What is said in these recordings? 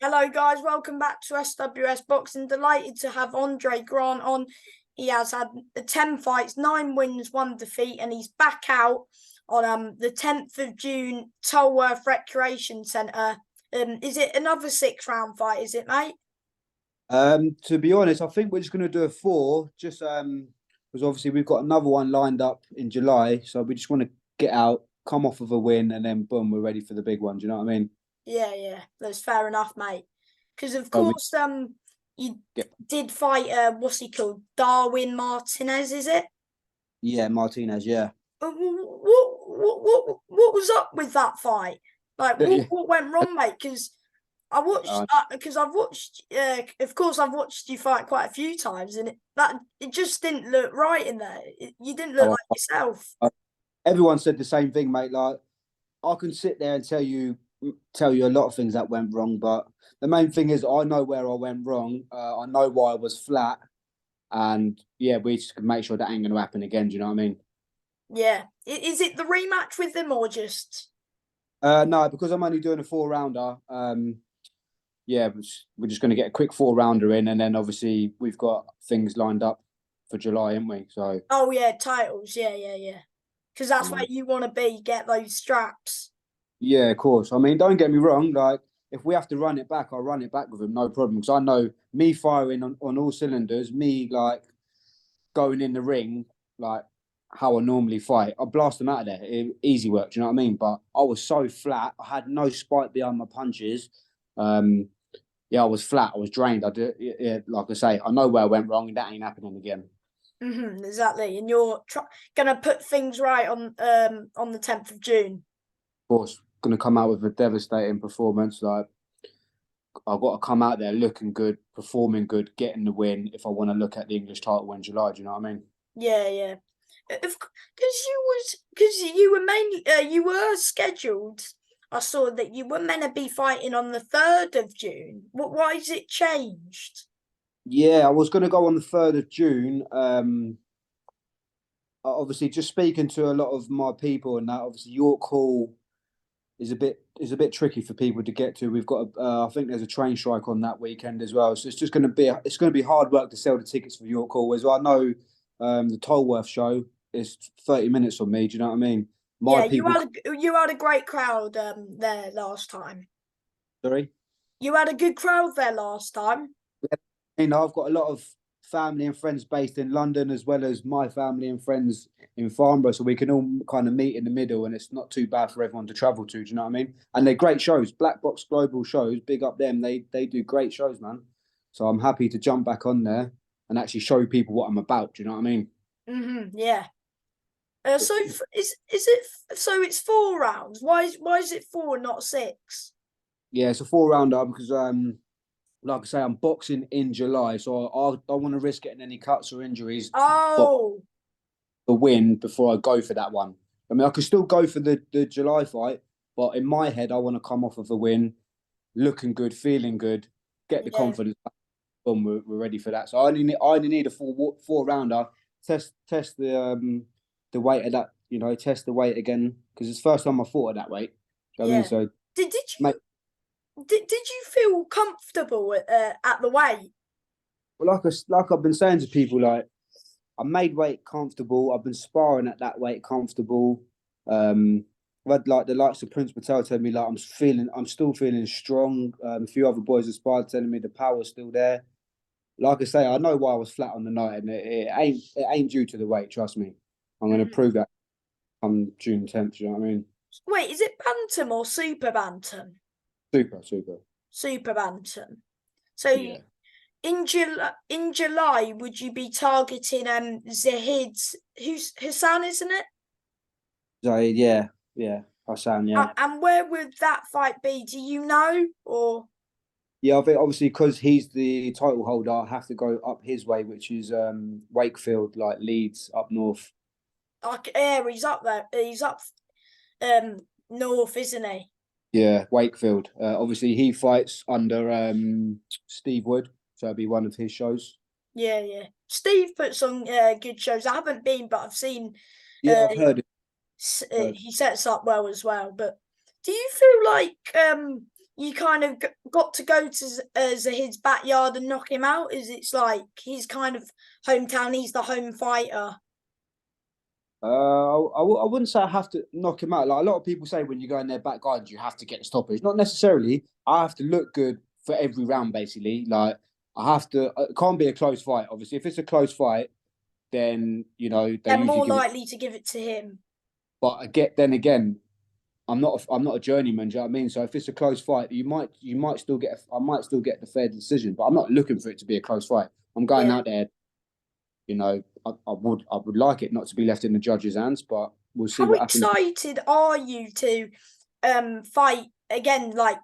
Hello, guys. Welcome back to SWS Boxing. Delighted to have Andre Grant on. He has had 10 fights, 9 wins, 1 defeat, and he's back out on the 10th of June, Tolworth Recreation Centre. Is it another 6-round fight, is it, mate? To be honest, I think we're just going to do a four, just because obviously we've got another one lined up in July, so we just want to get out, come off of a win, and then boom, we're ready for the big one. Do you know what I mean? Yeah, that's fair enough, mate. Because of So we course, you get, did fight what's he called? Darwin Martinez, is it? yeah, Martinez, yeah. What was up with that fight? Like, Yeah. what went wrong, mate? Because I watched, Uh, because I've watched, of course, I've watched you fight quite a few times, and it just didn't look right in there. You didn't look oh, like yourself. Everyone said the same thing, mate. Like I can sit there and tell you a lot of things that went wrong, but the main thing is I know where I went wrong. I know why I was flat, and yeah, we just can make sure that ain't going to happen again. Do you know what I mean? Yeah, is it the rematch with them or just? No, because I'm only doing a four rounder. Yeah, we're just going to get a quick four rounder in, and then obviously we've got things lined up for July, haven't we? So Oh yeah, titles. Yeah. Because that's where you want to be. Get those straps. yeah, of course. I mean, don't get me wrong. Like, if we have to run it back, I'll run it back with him, no problem. Because I know me firing on all cylinders, me like going in the ring, like how I normally fight, I blast them out of there. Easy work, do you know what I mean? But I was so flat. I had no spike behind my punches. Um, yeah, I was flat. I was drained. Yeah, like I say, I know where I went wrong, and that ain't happening again. Exactly, and you're gonna put things right on the 10th of June. Of course, going to come out with a devastating performance. Like I've got to come out there looking good, performing good, getting the win. If I want to look at the English title in July, do you know what I mean? Yeah. Because you were mainly you were scheduled. I saw that you were meant to be fighting on the 3rd of June. Why is it changed? Yeah, I was going to go on the 3rd of June. Obviously, just speaking to a lot of my people and that. Obviously, York Hall is a bit tricky for people to get to. We've got I think there's a train strike on that weekend as well, so it's going to be hard work to sell the tickets for York Hall. As well, I know the Tolworth show is 30 minutes from me. Do you know what I mean? My Yeah, people, you had a great crowd there last time. sorry. You had a good crowd there last time. I've got a lot of family and friends based in London, as well as my family and friends in Farnborough, so we can all kind of meet in the middle, and it's not too bad for everyone to travel to. Do you know what I mean? And they're great shows, Black Box Global shows. Big up them. They do great shows, man. So I'm happy to jump back on there and actually show people what I'm about. Do you know what I mean? Yeah. So is it so? It's 4 rounds. Why is it 4 and not 6? Yeah, it's a four rounder because like I say, I'm boxing in July, so I don't want to risk getting any cuts or injuries to box Oh, the win before I go for that one. I mean, I could still go for the July fight, but in my head, I want to come off of a win, looking good, feeling good, get the yeah. confidence. Boom, we're ready for that. So I only need a four rounder. Test the weight of that. Test the weight again because it's the first time I fought at that weight. Do you know what I mean? Yeah. So, Did mate, you did you feel comfortable at the weight? well, like I've been saying to people, like I made weight comfortable. I've been sparring at that weight comfortable. I've had like the likes of Prince Patel telling me like I'm still feeling strong. A few other boys inspired telling me the power's still there. Like I say, I know why I was flat on the night, and it ain't due to the weight. Trust me, I'm going to Mhm. prove that on June 10th. You know what I mean? Wait, is it bantam or super bantam? Super, super. Super bantam. So Yeah. in July, would you be targeting Zahid's who's Hassan, isn't it? So yeah, I sound yeah. And where would that fight be? Do you know or? Yeah, I think obviously because he's the title holder, I have to go up his way, which is Wakefield, like Leeds up north. Like, yeah, he's up there. He's up north, isn't he? Yeah, Wakefield. Obviously, he fights under Steve Wood, so it'll be one of his shows. Yeah. Steve puts on good shows. I haven't been, but I've seen. Yeah, Uh, I've heard it. Heard. he sets up well as well. But do you feel like you kind of got to go to Zahid's backyard and knock him out? Is it's like his kind of hometown? He's the home fighter. I wouldn't say I have to knock him out. Like a lot of people say, when you go in their back garden, you have to get the stoppage. Not necessarily. I have to look good for every round, basically. Like I have to. It can't be a close fight. Obviously, if it's a close fight, then they They're usually more give it. likely to give it to him. But then again, I'm not a journeyman. Do you know what I mean? So if it's a close fight, you might still get. I might still get the fair decision, but I'm not looking for it to be a close fight. I'm going Yeah. out there. I would like it not to be left in the judges' hands, but we'll see How what happens. excited are you to fight again? Like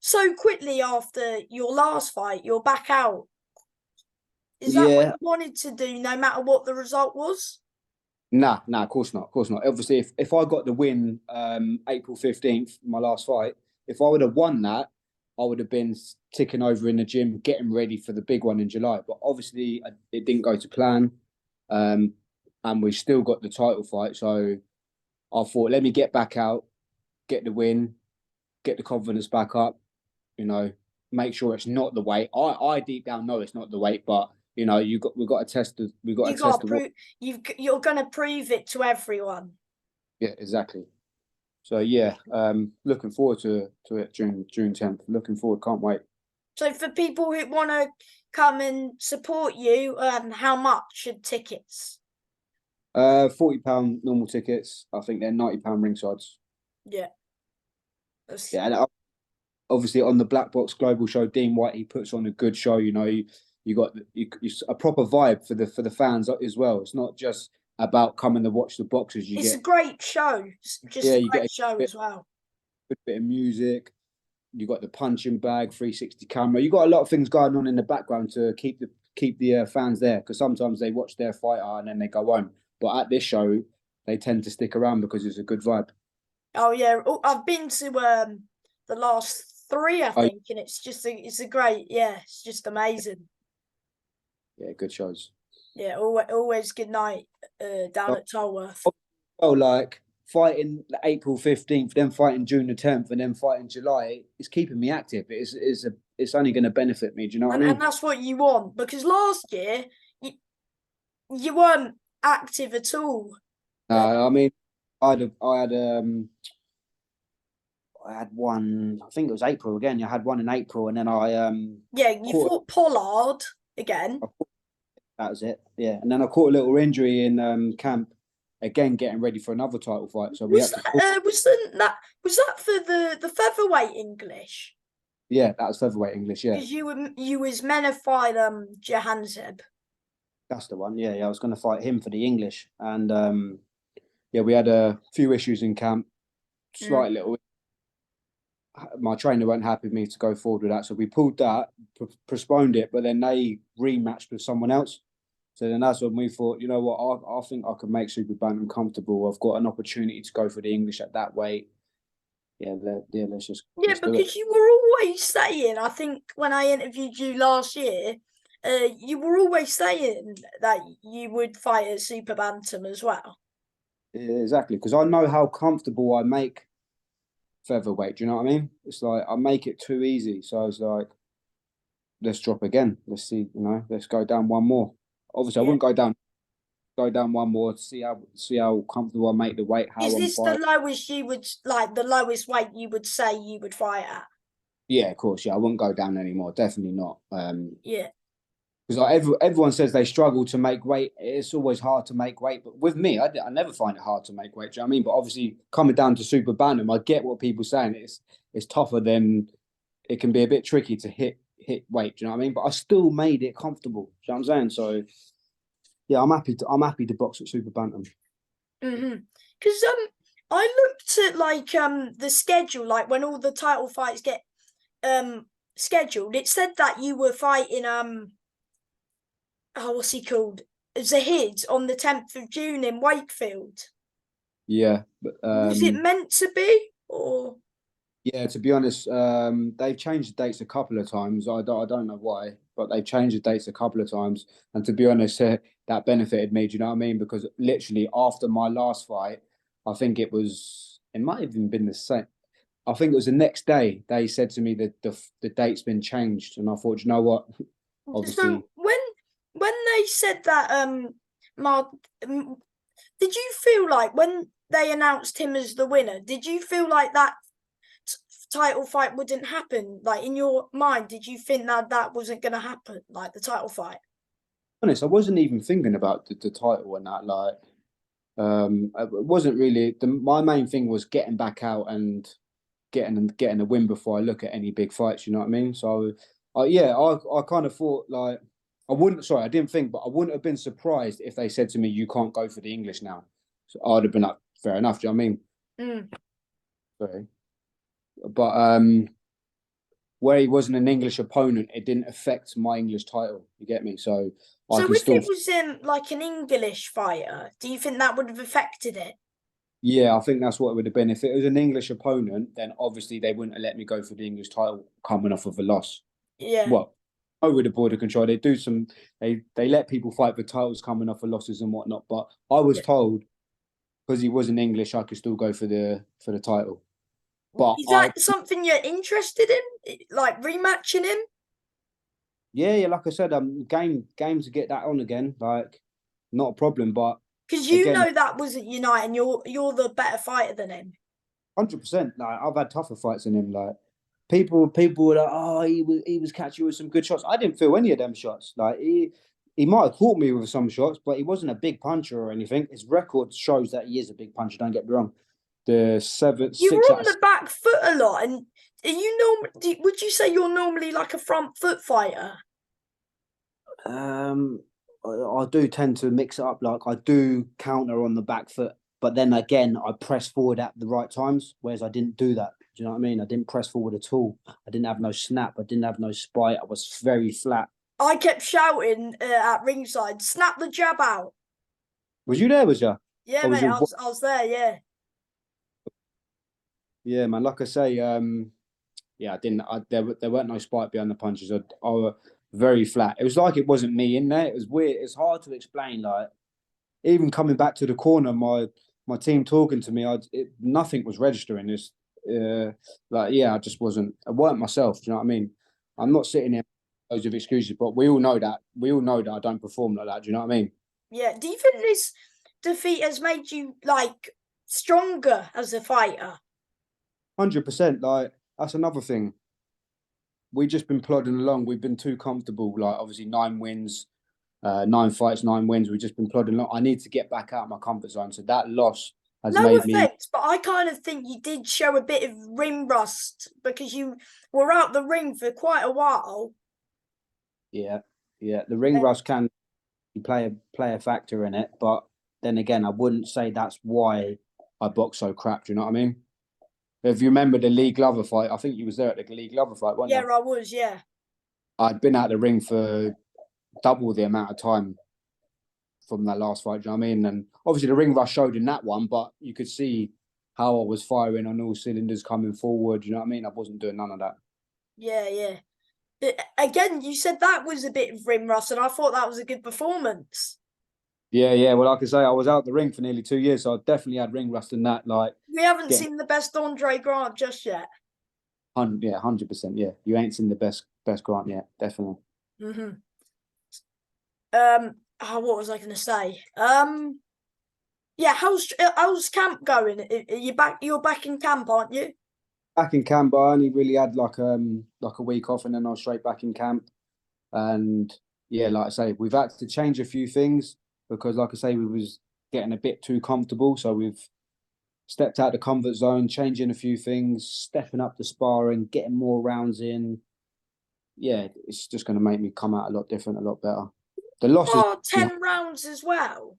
so quickly after your last fight, you're back out. Is that what you wanted to do, no matter what the result was? Nah, of course not. Of course not. Obviously, if I got the win April 15th, my last fight, if I would have won that, I would have been ticking over in the gym, getting ready for the big one in July. But obviously, it didn't go to plan. And we still got the title fight. So I thought, let me get back out, get the win, get the confidence back up, make sure it's not the weight. I deep down know it's not the weight, but we've got to test the you're gonna prove it to everyone. Yeah, exactly. So yeah, looking forward to it June 10th. Looking forward, can't wait. So for people who want to come and support you, how much are tickets? £40 normal tickets. I think they're £90 ringsides. Yeah. Yeah, and obviously on the Black Box Global Show, Dean White, he puts on a good show. You got a proper vibe for the fans as well. It's not just about coming to watch the boxers. It's a great show. It's just a great show as well. Good bit of music. You got the punching bag, 360 camera. You got a lot of things going on in the background to keep the fans there, because sometimes they watch their fighter and then they go home. But at this show, they tend to stick around because it's a good vibe. Oh yeah, I've been to the last 3, I think, and it's just it's just amazing. Yeah, good shows. Yeah, always good night down at Tolworth. Well, like fighting April 15th, then fighting June the 10th, and then fighting July, it's keeping me active. It's only going to benefit me. Do you know what I mean? And that's what you want, because last year you weren't active at all. I mean, I had one. I think it was April again. I had one in April, and then you fought Pollard again. That was it. Yeah, and then I caught a little injury in camp. Again, getting ready for another title fight. So was that for the featherweight English? Yeah, that was featherweight English. Yeah, because you was meant to fight Jahanzeb. That's the one. Yeah. I was going to fight him for the English, and we had a few issues in camp. Slight little. My trainer weren't happy with me to go forward with that, so we pulled that, postponed it, but then they rematched with someone else. So then that's when we thought, you know what, I think I can make Super Bantam comfortable. I've got an opportunity to go for the English at that weight. Let's just. Yeah, because you were always saying, I think when I interviewed you last year, you were always saying that you would fight at Super Bantam as well. Yeah, exactly, because I know how comfortable I make featherweight. Do you know what I mean? It's like I make it too easy. So I was like, let's drop again. Let's see, let's go down one more. Obviously, I wouldn't go down one more to see how comfortable I make the weight. Is this the lowest you would the lowest weight you would say you would fight at? Yeah, of course. Yeah, I wouldn't go down anymore. Definitely not. Yeah. Because everyone says they struggle to make weight. It's always hard to make weight. But with me, I never find it hard to make weight. Do you know what I mean? But obviously, coming down to Super Bantam, I get what people are saying. It's tougher than it can be a bit tricky to hit weight. Do you know what I mean? But I still made it comfortable. Do you know what I'm saying? So yeah, I'm happy to box at Super Bantam. Because I looked at the schedule, like when all the title fights get scheduled. It said that you were fighting what's he called? Zahid on the 10th of June in Wakefield. Yeah, but was it meant to be, or? Yeah, to be honest, they've changed the dates a couple of times. I don't know why, but they've changed the dates a couple of times. And to be honest, that benefited me. Do you know what I mean? Because literally after my last fight, I think it might have even been the same. I think it was the next day they said to me that the date's been changed, and I thought, you know what, obviously. So when they said that, Mark, did you feel like when they announced him as the winner, did you feel like that title fight wouldn't happen? Like in your mind, did you think that wasn't going to happen, like the title fight? Honest, I wasn't even thinking about the title and that. Like, it wasn't really my main thing was getting back out and getting a win before I look at any big fights. You know what I mean? So, yeah, I kind of thought like I wouldn't. Sorry, I didn't think, but I wouldn't have been surprised if they said to me, "You can't go for the English now." So I'd have been like, "Fair enough." Do you know what I mean? Mm. Sorry, but where he wasn't an English opponent, it didn't affect my English title. You get me? So I So can if still. it was like an English fighter, do you think that would have affected it? Yeah, I think that's what it would have been. If it was an English opponent, then obviously they wouldn't have let me go for the English title coming off of a loss. Yeah. Well, over the border control, they do some. They let people fight for titles coming off of losses and whatnot. But I was Yeah. told because he wasn't English, I could still go for the title. But Is that something you're interested in, like rematching him? yeah, like I said, game to get that on again, like not a problem. But Because you again, know that wasn't Unite, and you're the better fighter than him. 100%. Like I've had tougher fights than him. Like people were like, oh, he was catching with some good shots. I didn't feel any of them shots. Like he might have caught me with some shots, but he wasn't a big puncher or anything. His record shows that he is a big puncher. Don't get me wrong. The You were six out on of the back foot a lot, and are you would you say you're normally like a front foot fighter? I do tend to mix it up. Like I do counter on the back foot, but then again, I press forward at the right times. Whereas I didn't do that. Do you know what I mean? I didn't press forward at all. I didn't have no snap. I didn't have no spite. I was very flat. I kept shouting at ringside, "Snap the jab out!" Was you there? Was you? Yeah, Or was mate, your I was there. Yeah, yeah, man. Like I say, yeah, I didn't. There weren't no spike behind the punches. I were very flat. It was like it wasn't me in there. It was weird. It's hard to explain. Like even coming back to the corner, my team talking to me, nothing was registering. This, like yeah, I just wasn't. I weren't myself. Do you know what I mean? I'm not sitting here with loads of excuses, but we all know that. We all know that I don't perform like that. Do you know what I mean? yeah. Do you think this defeat has made you like stronger as a fighter? 100%. Like that's another thing. We just been plodding along. We've been too comfortable. Like obviously 9 wins, 9 fights, 9 wins. We've just been plodding along. I need to get back out of my comfort zone. So that loss has No made me. offense, but I kind of think you did show a bit of ring rust because you were out the ring for quite a while. Yeah, yeah. The ring rust can play a factor in it, but then again, I wouldn't say that's why I box so crap. Do you know what I mean? If you remember the Lee Glover fight, I think you was there at the Lee Glover fight, weren't Yeah, you? I was. Yeah, I'd been out the ring for double the amount of time from that last fight. Do you know what I mean? And obviously the ring rust showed in that one, but you could see how I was firing on all cylinders coming forward. You know what I mean? I wasn't doing none of that. yeah, yeah. But again, you said that was a bit of rim rust, and I thought that was a good performance. Yeah, yeah. Well, like I say, I was out the ring for nearly 2 years, so I definitely had ring rust in that. Like, We haven't getting, seen the best Andre Grant just yet. yeah, 100%. Yeah, you ain't seen the best Grant yet, definitely. Mm-hmm. What was I going to say? Yeah. How's camp going? Are you back? You're back in camp, aren't you? Back in camp, I only really had like a week off, and then I was straight back in camp. And yeah, like I say, we've had to change a few things because, like I say, we was getting a bit too comfortable. So we've stepped out the comfort zone, changing a few things, stepping up the sparring, getting more rounds in. Yeah, it's just going to make me come out a lot different, a lot better. The losses. Oh, 10 rounds as well.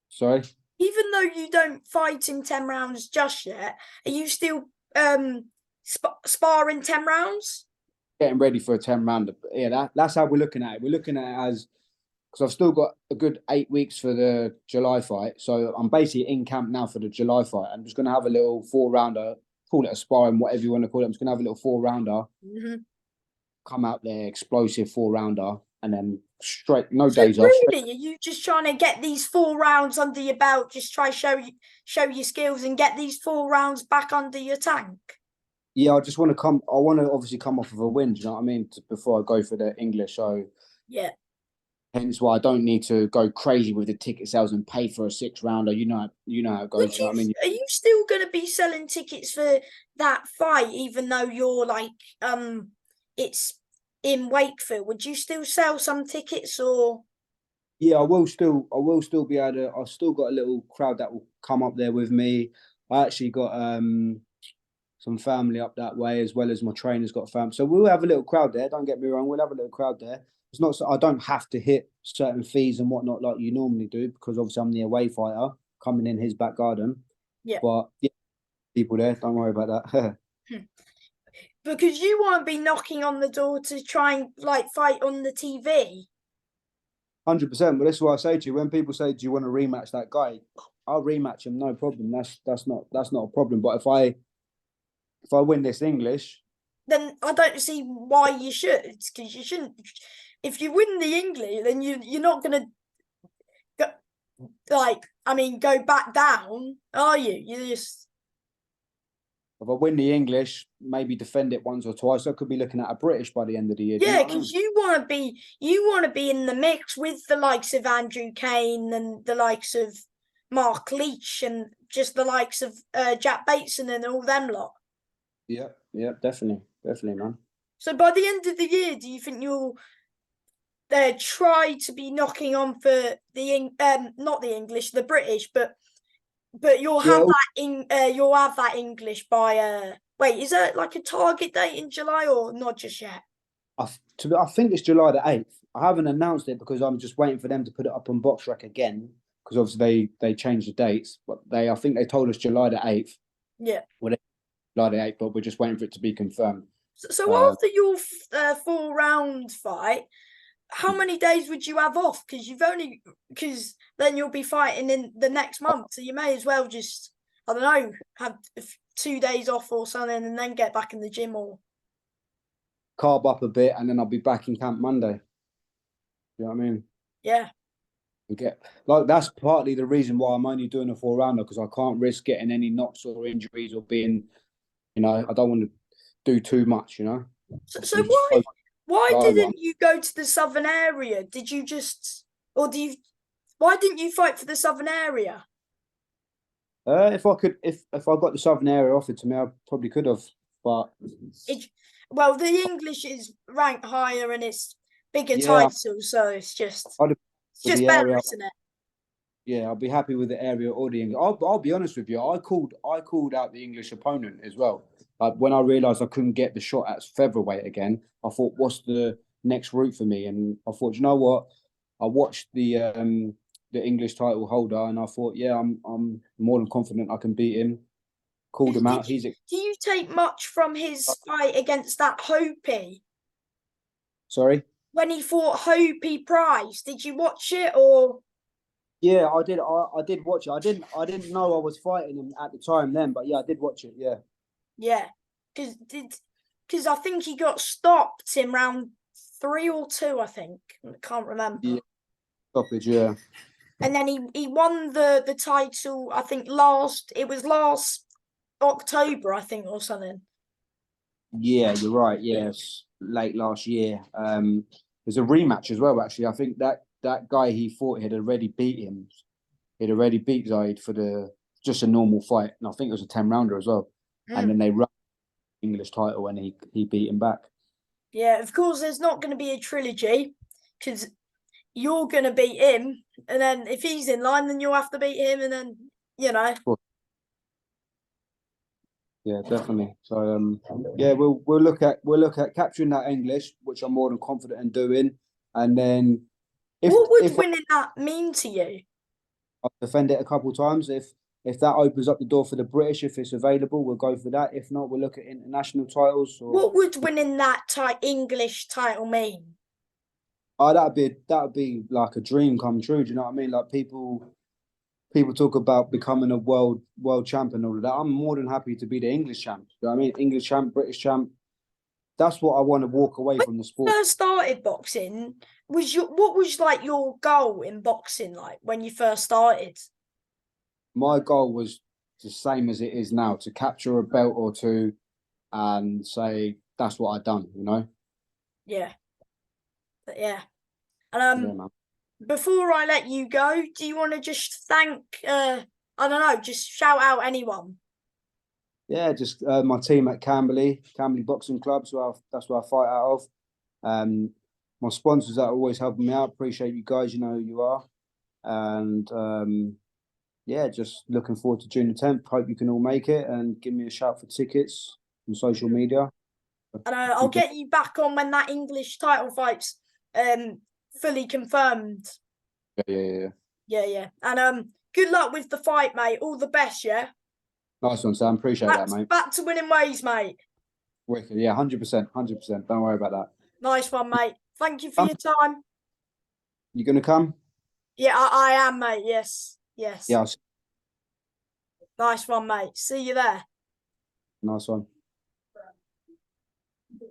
Sorry. Even though you don't fight in 10 rounds just yet, are you still sparring 10 rounds? Getting ready for a 10 rounder. Yeah, that's how we're looking at it. We're looking at it as because I've still got a good 8 weeks for the July fight. So I'm basically in camp now for the July fight. I'm just going to have a little 4 rounder, call it a sparring, whatever you want to call it. I'm just going to have a little 4 rounder, Mm-hmm. come out there, explosive 4 rounder, and then straight, no So days off. really, are you just trying to get these 4 rounds under your belt? Just try show your skills and get these 4 rounds back under your tank. Yeah, I just want to come. I want to obviously come off of a win. Do you know what I mean? Before I go for the English, so Yeah. hence why I don't need to go crazy with the ticket sales and pay for a 6 rounder. You know how it goes. Would You know you? what I mean? Are you still going to be selling tickets for that fight, even though you're like it's in Wakefield? Would you still sell some tickets or? Yeah, I will still. I will still be able to. I've still got a little crowd that will come up there with me. I actually got some family up that way as well as my trainer's got family. So we'll have a little crowd there. Don't get me wrong. We'll have a little crowd there. It's not. I don't have to hit certain fees and whatnot like you normally do because obviously I'm the away fighter coming in his back garden. Yeah. But yeah, people there. Don't worry about that. Because you won't be knocking on the door to try and like fight on the TV. 100%. But that's why I say to you when people say, "Do you want to rematch that guy?" I'll rematch him, no problem. That's not a problem. But if I win this English, Then I don't see why you should, because you shouldn't. If you win the English, then you're not gonna go, go back down, are you? You just if I win the English, maybe defend it once or twice, I could be looking at a British by the end of the year. yeah, You know because you want to be in the mix with the likes of Andrew Kane and the likes of Mark Leach and just the likes of Jack Bateson and all them lot. Yeah, definitely, man. So by the end of the year, do you think you'll try to be knocking on for the not the English, the British, but you'll have you'll have that English by wait, is there like a target date in July or not just yet? I think it's July the 8th. I haven't announced it because I'm just waiting for them to put it up on BoxRec again because obviously they changed the dates. But I think they told us July the 8th. Yeah. Well, July the 8th, but we're just waiting for it to be confirmed. So after your 4 round fight, how many days would you have off? Because then you'll be fighting in the next month, so you may as well just I don't know have 2 days off or something, and then get back in the gym or carb up a bit, and then I'll be back in camp Monday. You know what I mean? Yeah. That's partly the reason why I'm only doing a 4 rounder because I can't risk getting any knocks or injuries or being, I don't want to do too much. So why didn't you go to the southern area? Did you just why didn't you fight for the southern area? If I got the southern area offered to me, I probably could have. But well, the English is ranked higher and it's bigger titles, so it's just better, area, isn't it? Yeah, I'll be happy with the area or the English. I'll be honest with you. I called out the English opponent as well. When I realised I couldn't get the shot at featherweight again, I thought, what's the next route for me? And I thought, you know what? I watched the English title holder, and I thought, yeah, I'm more than confident I can beat him. Called him out. Do you take much from his fight against that Hopi? Sorry? When he fought Hopi Price, did you watch it or? Yeah, I did. I did watch it. I didn't know I was fighting him at the time then, but yeah, I did watch it. Yeah. Yeah, because I think he got stopped in round 3 or 2. I think I can't remember. Yeah. Stoppage, yeah. And then he won the title. I think last October, I think, or something. Yeah, you're right. Yes, late last year. There's a rematch as well. Actually, I think that guy he fought had already beat him. He'd already beat Zaid for just a normal fight, and I think it was a 10 rounder as well. And then they ran the English title, and he beat him back. Yeah, of course. There's not going to be a trilogy because you're going to beat him, and then if he's in line, then you'll have to beat him, and then Yeah, definitely. So yeah, we'll look at capturing that English, which I'm more than confident in doing, and then what would winning that mean to you? I'll defend it a couple of times. If that opens up the door for the British, if it's available, we'll go for that. If not, we'll look at international titles. What would winning that English title mean? Oh, that'd be like a dream come true. Do you know what I mean? Like people talk about becoming a world champ and all of that. I'm more than happy to be the English champ. You know what I mean? English champ, British champ. that's what I want to walk away from the sport. First started boxing, what was like your goal in boxing like when you first started? My goal was the same as it is now, to capture a belt or two and say that's what I've done, you know? Yeah. But yeah. And Yeah, man. before I let you go, do you want to just thank I don't know, just shout out anyone? Yeah, just my team at Camberley Boxing Club. So that's where I fight out of. My sponsors that are always helping me out. Appreciate you guys. You know who you are. And yeah, just looking forward to June the 10th. Hope you can all make it and give me a shout for tickets on social media. And I'll get you back on when that English title fight's fully confirmed. Yeah. Yeah. And good luck with the fight, mate. All the best, yeah. Nice one, Sam. Appreciate that, mate. Back to winning ways, mate. Wicked. Yeah, 100%. 100%. Don't worry about that. Nice one, mate. Thank you for your time. You gonna come? Yeah, I am, mate. Yes. Yeah. Nice one, mate. See you there. Nice one.